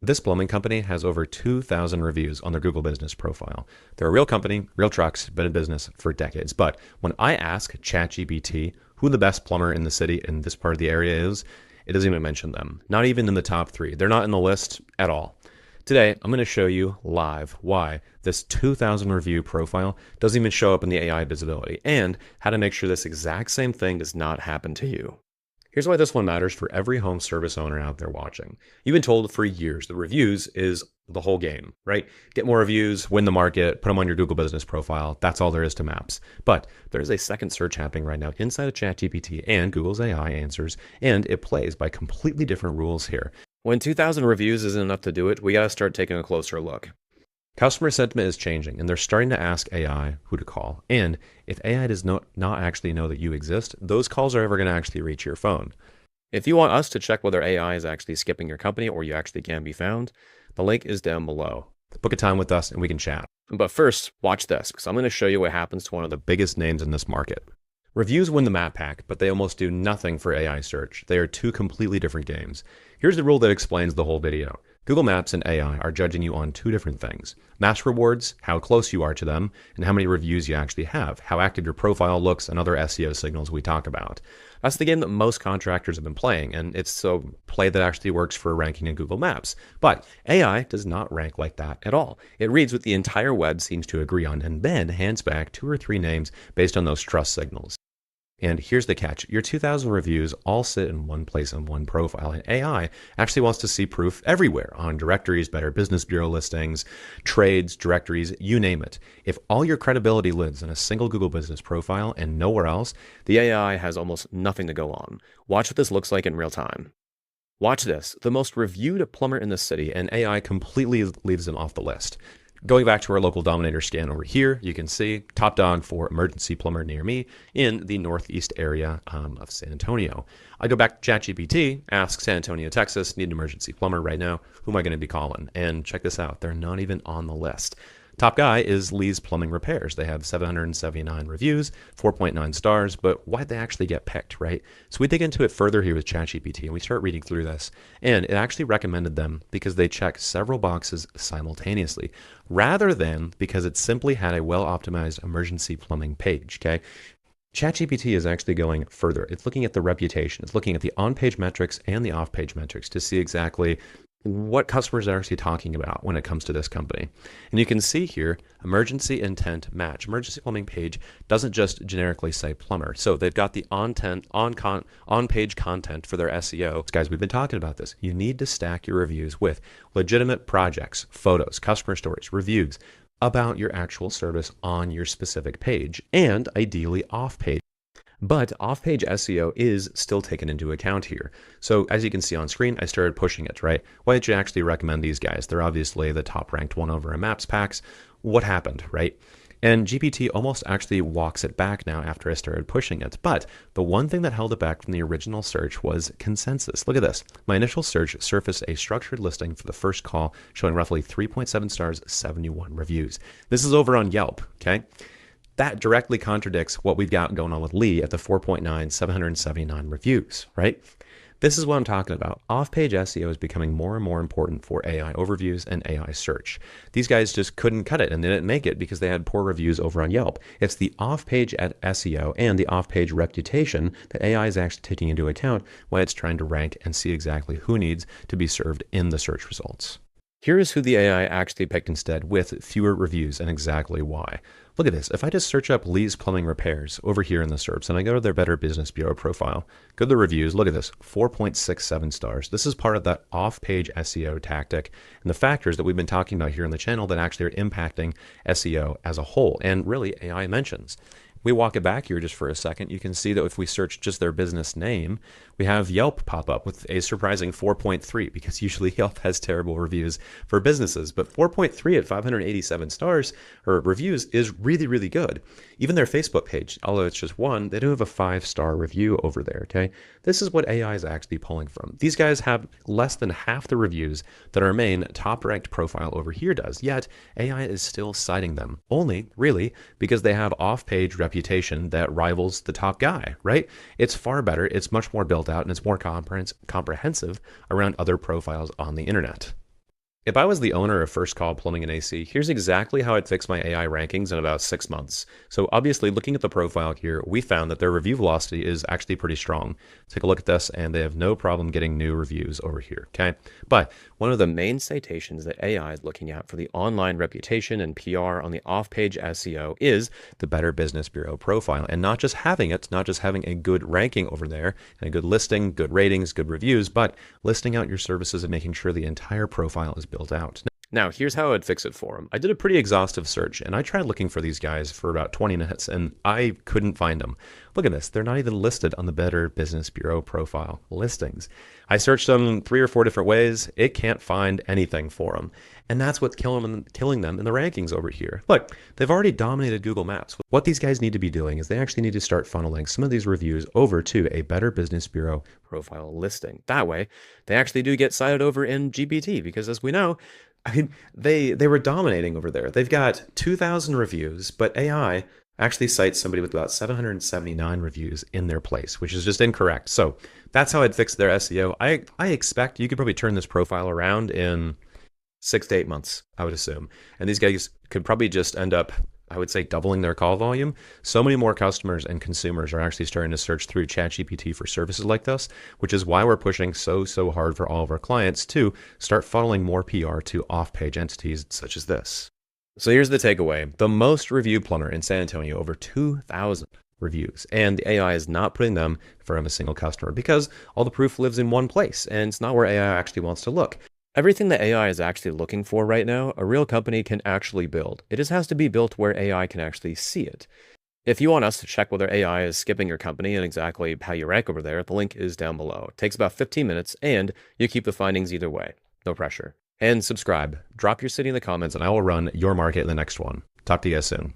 This plumbing company has over 2,000 reviews on their Google business profile. They're a real company, real trucks, been in business for decades. But when I ask ChatGPT who the best plumber in the city in this part of the area is, it doesn't even mention them. Not even in the top three. They're not in the list at all. Today, I'm going to show you live why this 2,000 review profile doesn't even show up in the AI visibility and how to make sure this exact same thing does not happen to you. Here's why this one matters for every home service owner out there watching. You've been told for years that reviews is the whole game, right? Get more reviews, win the market, put them on your Google business profile. That's all there is to maps. But there's a second search happening right now inside of ChatGPT and Google's AI answers, and it plays by completely different rules here. When 2,000 reviews isn't enough to do it, we got to start taking a closer look. Customer sentiment is changing, and they're starting to ask AI who to call. And if AI does not actually know that you exist, those calls are ever going to actually reach your phone. If you want us to check whether AI is actually skipping your company or you actually can be found, the link is down below. Book a time with us and we can chat. But first, watch this, because I'm going to show you what happens to one of the biggest names in this market. Reviews win the map pack, but they almost do nothing for AI search. They are two completely different games. Here's the rule that explains the whole video. Google Maps and AI are judging you on two different things. Maps rewards, how close you are to them, and how many reviews you actually have, how active your profile looks, and other SEO signals we talk about. That's the game that most contractors have been playing, and it's a play that actually works for ranking in Google Maps. But AI does not rank like that at all. It reads what the entire web seems to agree on, and then hands back 2 or 3 names based on those trust signals. And here's the catch. Your 2,000 reviews all sit in one place on one profile, and AI actually wants to see proof everywhere on directories, Better Business Bureau listings, trades, directories, you name it. If all your credibility lives in a single Google business profile and nowhere else, the AI has almost nothing to go on. Watch what this looks like in real time. Watch this, the most reviewed plumber in the city, and AI completely leaves them off the list. Going back to our local dominator scan over here, you can see top dog for emergency plumber near me in the northeast area of San Antonio. I go back to ChatGPT, ask San Antonio, Texas, need an emergency plumber right now. Who am I going to be calling? And check this out. They're not even on the list. Top guy is Lee's Plumbing Repairs. They have 779 reviews, 4.9 stars, but why'd they actually get picked, right? So we dig into it further here with ChatGPT and we start reading through this, and it actually recommended them because they check several boxes simultaneously, rather than because it simply had a well-optimized emergency plumbing page, okay? ChatGPT is actually going further. It's looking at the reputation. It's looking at the on-page metrics and the off-page metrics to see exactly what customers are actually talking about when it comes to this company. And you can see here, emergency intent match. Emergency plumbing page doesn't just generically say plumber. So they've got the on-page content for their SEO. Guys, we've been talking about this. You need to stack your reviews with legitimate projects, photos, customer stories, reviews about your actual service on your specific page, and ideally off-page. But off-page SEO is still taken into account here. So as you can see on screen, I started pushing it, right? Why did you actually recommend these guys? They're obviously the top ranked one over in Maps packs. What happened, right? And GPT almost actually walks it back now after I started pushing it. But the one thing that held it back from the original search was consensus. Look at this. My initial search surfaced a structured listing for the first call showing roughly 3.7 stars, 71 reviews. This is over on Yelp, okay? That directly contradicts what we've got going on with Lee at the 4.9, 779 reviews, right? This is what I'm talking about. Off-page SEO is becoming more and more important for AI overviews and AI search. These guys just couldn't cut it, and they didn't make it because they had poor reviews over on Yelp. It's the off-page SEO and the off-page reputation that AI is actually taking into account when it's trying to rank and see exactly who needs to be served in the search results. Here is who the AI actually picked instead with fewer reviews and exactly why. Look at this. If I just search up Lee's Plumbing Repairs over here in the SERPs and I go to their Better Business Bureau profile, go to the reviews, look at this, 4.67 stars. This is part of that off-page SEO tactic and the factors that we've been talking about here on the channel that actually are impacting SEO as a whole and really AI mentions. We walk it back here just for a second. You can see that if we search just their business name, we have Yelp pop up with a surprising 4.3 because usually Yelp has terrible reviews for businesses. But 4.3 at 587 stars or reviews is really, really good. Even their Facebook page, although it's just one, they do have a 5-star review over there, okay? This is what AI is actually pulling from. These guys have less than half the reviews that our main top-ranked profile over here does, yet AI is still citing them, only really because they have off-page reputation that rivals the top guy, right? It's far better, it's much more built out, and it's more comprehensive around other profiles on the internet. If I was the owner of First Call Plumbing and AC, here's exactly how I'd fix my AI rankings in about 6 months. So obviously, looking at the profile here, we found that their review velocity is actually pretty strong. Take a look at this, and they have no problem getting new reviews over here, okay? But one of the main citations that AI is looking at for the online reputation and PR on the off-page SEO is the Better Business Bureau profile, and not just having it, not just having a good ranking over there, and a good listing, good ratings, good reviews, but listing out your services and making sure the entire profile is built out. Now, here's how I'd fix it for them. I did a pretty exhaustive search, and I tried looking for these guys for about 20 minutes, and I couldn't find them. Look at this. They're not even listed on the Better Business Bureau profile listings. I searched them 3 or 4 different ways. It can't find anything for them. And that's what's killing them in the rankings over here. Look, they've already dominated Google Maps. What these guys need to be doing is they actually need to start funneling some of these reviews over to a Better Business Bureau profile listing. That way, they actually do get cited over in GPT, because as we know, I mean, they were dominating over there. They've got 2,000 reviews, but AI actually cites somebody with about 779 reviews in their place, which is just incorrect. So that's how I'd fix their SEO. I expect you could probably turn this profile around in 6 to 8 months, I would assume. And these guys could probably just end up, I would say, doubling their call volume. So many more customers and consumers are actually starting to search through ChatGPT for services like this, which is why we're pushing so hard for all of our clients to start funneling more PR to off-page entities such as this. So here's the takeaway. The most reviewed plumber in San Antonio, over 2,000 reviews, and the AI is not putting them in front of a single customer because all the proof lives in one place, and it's not where AI actually wants to look. Everything that AI is actually looking for right now, a real company can actually build. It just has to be built where AI can actually see it. If you want us to check whether AI is skipping your company and exactly how you rank over there, the link is down below. It takes about 15 minutes, and you keep the findings either way. No pressure. And subscribe. Drop your city in the comments, and I will run your market in the next one. Talk to you guys soon.